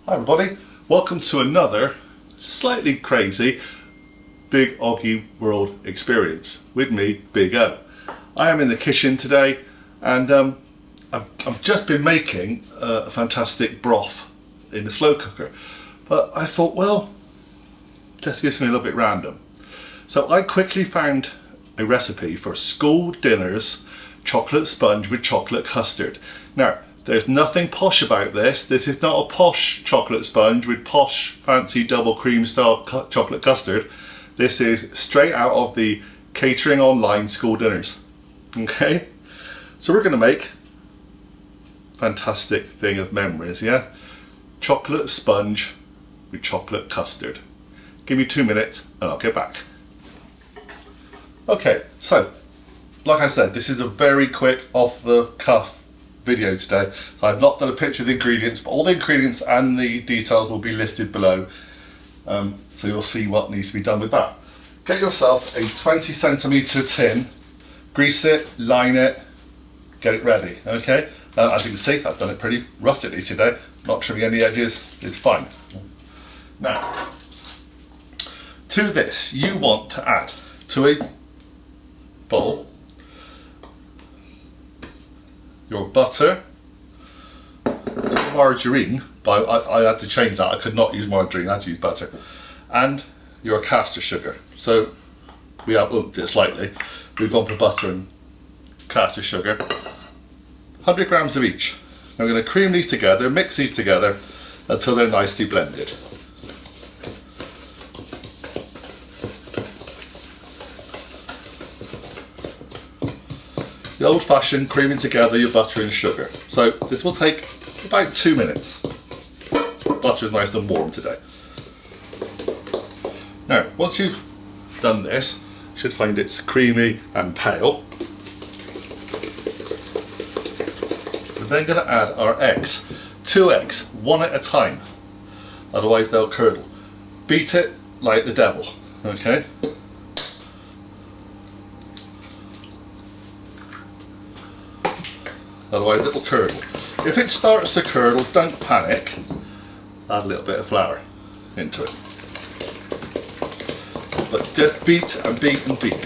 Hi everybody, welcome to another slightly crazy Big OGGIE World experience with me, Big O. I am in the kitchen today and I've just been making a fantastic broth in the slow cooker, but I thought, well, let's do something a little bit random. So I quickly found a recipe for school dinners chocolate sponge with chocolate custard. Now, there's nothing posh about this. This is not a posh chocolate sponge with posh fancy double cream style chocolate custard. This is straight out of the catering online school dinners. Okay, so we're going to make a fantastic thing of memories, yeah? Chocolate sponge with chocolate custard. Give me 2 minutes and I'll get back. Okay, so like I said, this is a very quick off the cuff video today. So I've not done a picture of the ingredients, but all the ingredients and the details will be listed below. So you'll see what needs to be done with that. Get yourself a 20 centimeter tin, grease it, line it, get it ready, okay? As you can see, I've done it pretty rustically today, not trimming any edges, it's fine. Now, to this, you want to add to a bowl your butter, margarine, but I had to change that. I could not use margarine, I had to use butter, and your caster sugar. So we have upped it slightly. We've gone for butter and caster sugar. 100 grams of each. Now we're going to cream these together, mix these together until they're nicely blended. The old-fashioned creaming together your butter and sugar. So this will take about 2 minutes. Butter is nice and warm today. Now, once you've done this, you should find it's creamy and pale. We're then going to add our eggs. 2 eggs, one at a time. Otherwise they'll curdle. Beat it like the devil, okay? Otherwise it'll curdle. If it starts to curdle, don't panic. Add a little bit of flour into it. But just beat and beat and beat.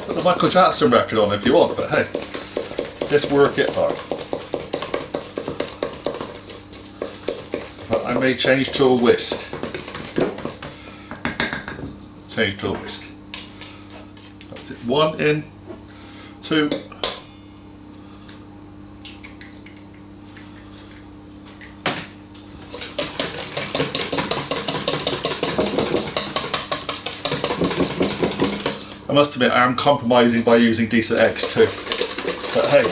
Put the Michael Jackson record on if you want, but hey, just work it hard. But I may change to a whisk. Change to a whisk. That's it. 1 in, 2. I must admit, I am compromising by using decent eggs too. But hey,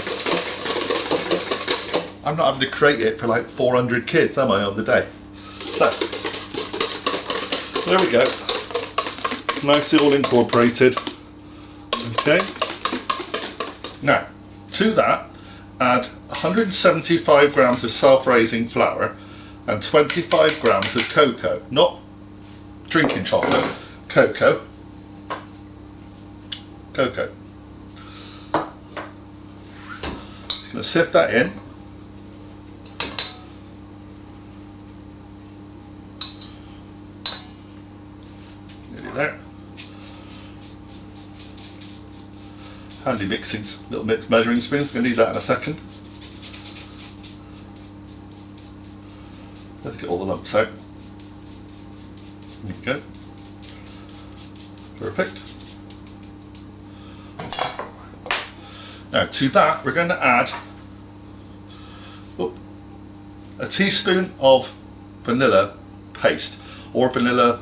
I'm not having to create it for like 400 kids, am I, on the day? So, there we go. Nicely all incorporated. Okay. Now, to that, add 175 grams of self-raising flour and 25 grams of cocoa. Not drinking chocolate, cocoa. Cocoa. Just going to sift that in. Nearly there. Handy mixing, little mixed measuring spoon. We're going to need that in a second. Let's get all the lumps out. There you go. Perfect. Now to that we're going to add a teaspoon of vanilla paste or vanilla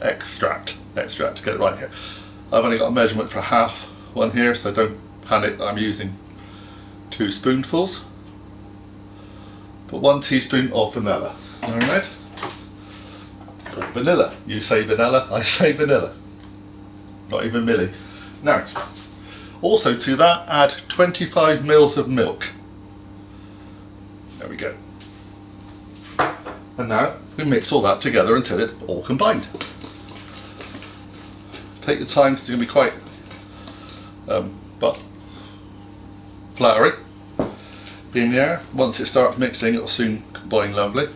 extract to get it right here. I've only got a measurement for half one here, so don't panic, I'm using 2 spoonfuls. But 1 teaspoon of vanilla. Alright? Vanilla. You say vanilla, I say vanilla. Not even milli. Now, also to that, add 25 mils of milk. There we go. And now we mix all that together until it's all combined. Take your time because it's going to be quite but floury. in there. Once it starts mixing, it'll soon combine lovely.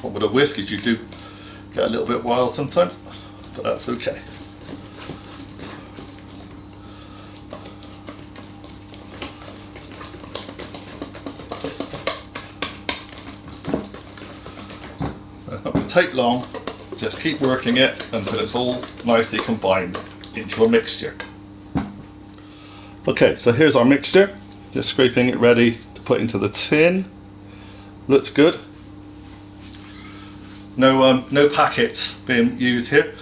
What with a whisk is you do get a little bit wild sometimes, but that's okay. It's not going to take long, just keep working it until it's all nicely combined into a mixture. Okay, so here's our mixture, just scraping it ready to put into the tin. Looks good. No packets being used here.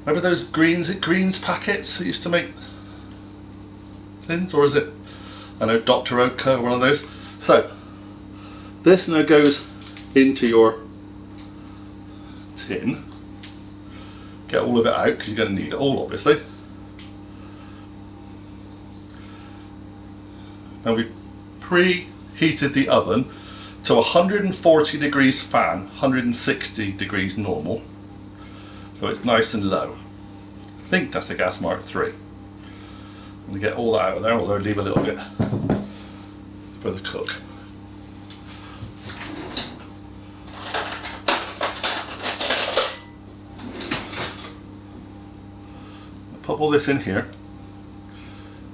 Remember those greens packets that used to make tins, or is it, I know, Dr. Oetker, one of those. So this now goes into your tin. Get all of it out because you're going to need it all, obviously. Now we've preheated the oven to 140 degrees fan, 160 degrees normal, so it's nice and low. I think that's a gas mark 3. I'm going to get all that out of there, although leave a little bit for the cook. Pop all this in here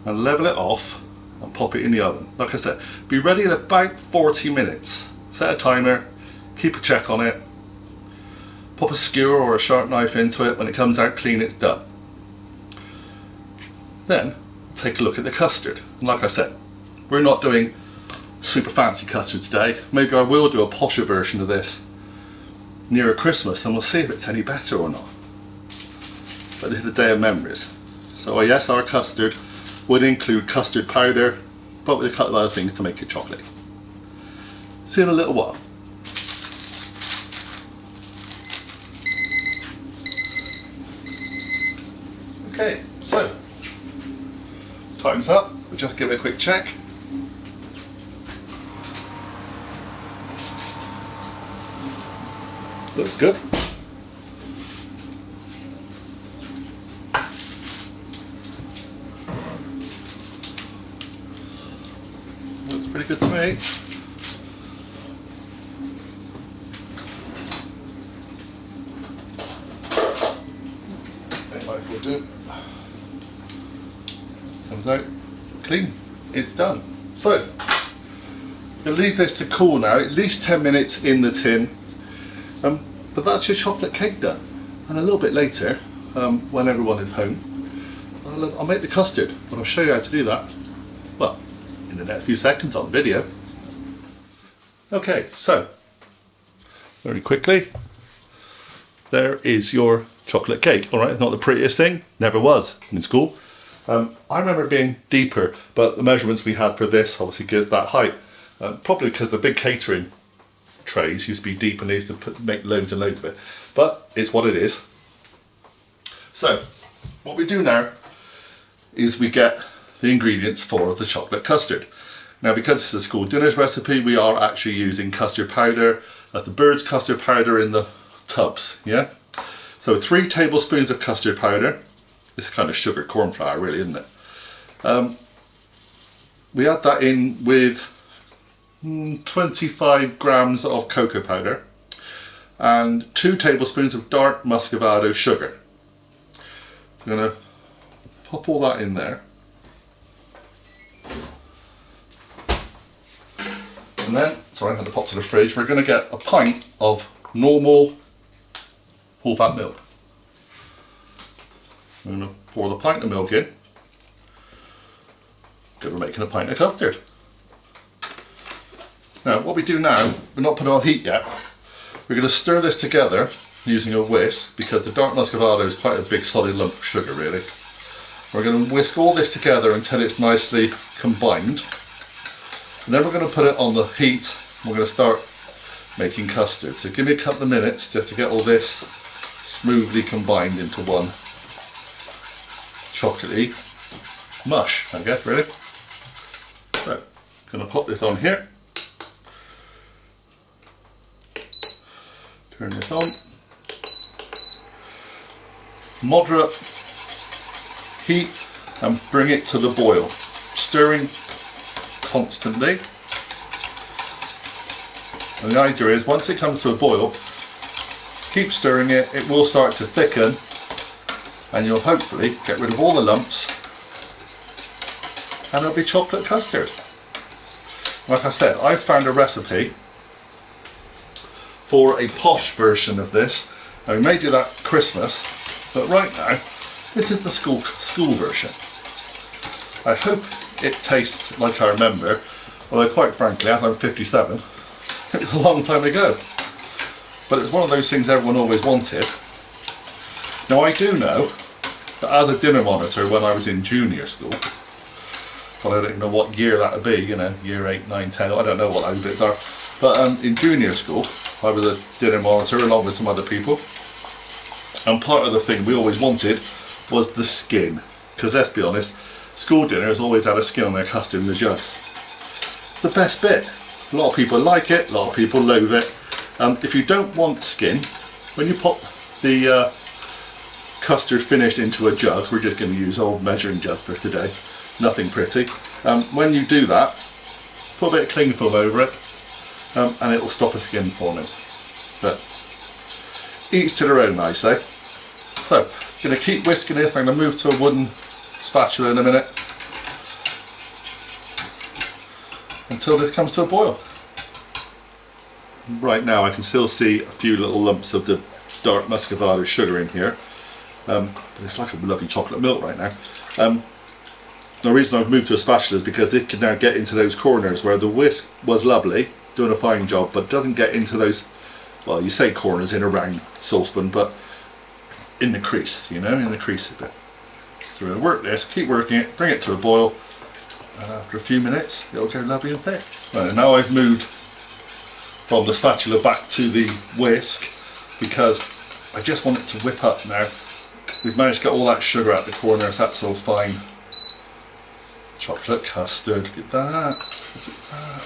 and level it off and pop it in the oven. Like I said, be ready in about 40 minutes. Set a timer, keep a check on it, pop a skewer or a sharp knife into it. When it comes out clean, it's done. Then take a look at the custard. And like I said, we're not doing super fancy custard today. Maybe I will do a posher version of this nearer Christmas and we'll see if it's any better or not. But this is a day of memories. So yes, our custard would include custard powder, but with a couple of other things to make it chocolatey. See you in a little while. Okay, so time's up. We'll just give it a quick check. Looks good. Looks pretty good to me. Like we'll do. Comes out clean. It's done. So you'll leave this to cool now, at least 10 minutes in the tin. But that's your chocolate cake done. And a little bit later, when everyone is home, I'll make the custard, but I'll show you how to do that, well, in the next few seconds on the video. Okay, so very quickly, there is your chocolate cake. All right, it's not the prettiest thing, never was in school. I remember it being deeper, but the measurements we had for this obviously gives that height. Probably because the big catering trays used to be deep and they used to make loads and loads of it. But it's what it is. So what we do now is we get the ingredients for the chocolate custard. Now, because this is a school dinners recipe, we are actually using custard powder. That's the Bird's custard powder in the tubs, yeah? So 3 tablespoons of custard powder. It's a kind of sugar corn flour, really, isn't it? We add that in with 25 grams of cocoa powder and 2 tablespoons of dark Muscovado sugar. I'm going to pop all that in there. And then, sorry, I'm going to pop to the fridge. We're going to get a pint of normal whole fat milk. I'm going to pour the pint of milk in. Because we're making a pint of custard. Now, what we do now, we're not putting it on heat yet. We're going to stir this together using a whisk, because the dark Muscovado is quite a big solid lump of sugar, really. We're going to whisk all this together until it's nicely combined. And then we're going to put it on the heat. We're going to start making custard. So give me a couple of minutes just to get all this smoothly combined into one chocolatey mush, I guess, really. So, I'm going to pop this on here. Turn this on. Moderate heat and bring it to the boil, stirring constantly. And the idea is once it comes to a boil, keep stirring it, it will start to thicken and you'll hopefully get rid of all the lumps and it'll be chocolate custard. Like I said, I found a recipe for a posh version of this. And we may do that Christmas, but right now this is the school version. I hope it tastes like I remember, although quite frankly, as I'm 57, it was a long time ago. But it's one of those things everyone always wanted. Now I do know that as a dinner monitor when I was in junior school, but I don't even know what year that would be, you know, year 8, 9, 10, I don't know what those bits are. But in junior school, I was a dinner monitor along with some other people. And part of the thing we always wanted was the skin. Because let's be honest, school dinners always had a skin on their custard in the jugs. The best bit. A lot of people like it, a lot of people loathe it. If you don't want skin, when you pop the custard finished into a jug, we're just going to use old measuring jugs for today, nothing pretty. When you do that, put a bit of cling film over it and it will stop a skin forming. But each to their own, I say. So, going to keep whisking this. I'm going to move to a wooden spatula in a minute until this comes to a boil. Right now I can still see a few little lumps of the dark Muscovado sugar in here, but it's like a lovely chocolate milk right now. The reason I've moved to a spatula is because it can now get into those corners where the whisk was lovely, doing a fine job, but doesn't get into those, well, you say corners in a round saucepan, but in the crease, you know, in the crease a bit. So we're going to work this, keep working it, bring it to a boil, and after a few minutes it'll go lovely and thick. Right, and now I've moved from the spatula back to the whisk because I just want it to whip up now. We've managed to get all that sugar out the corners, that's all fine. Chocolate custard, look at that. Look at that.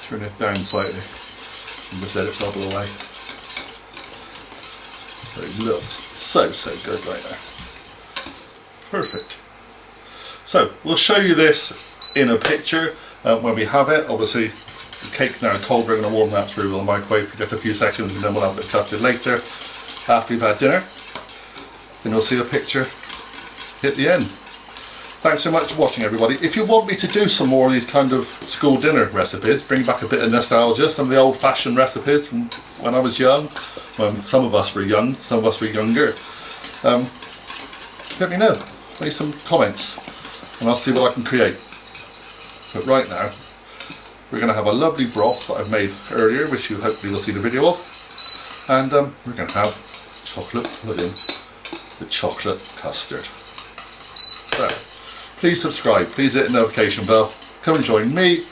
Turn it down slightly and just let it bubble away. So it looks so good right now. Perfect. So we'll show you this in a picture when we have it. Obviously the cake's now cold, we're going to warm that through the microwave for just a few seconds and then we'll have the custard later after we've had dinner. Then you'll see a picture at the end. Thanks so much for watching, everybody. If you want me to do some more of these kind of school dinner recipes, bring back a bit of nostalgia, some of the old-fashioned recipes from when I was young, when some of us were young, some of us were younger, let me know. Make some comments and I'll see what I can create. But right now we're going to have a lovely broth that I've made earlier, which you hopefully will see the video of, and we're going to have chocolate pudding with chocolate custard. So please subscribe, please hit the notification bell, come and join me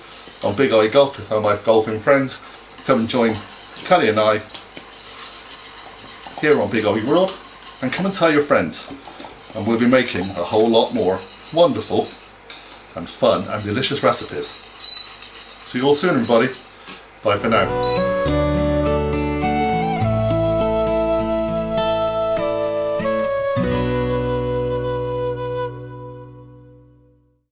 on Big Eye Golf with my golfing friends. Come and join Kelly and I here on Big Eye World, and come and tell your friends, and we'll be making a whole lot more wonderful and fun and delicious recipes. See you all soon, everybody. Bye for now.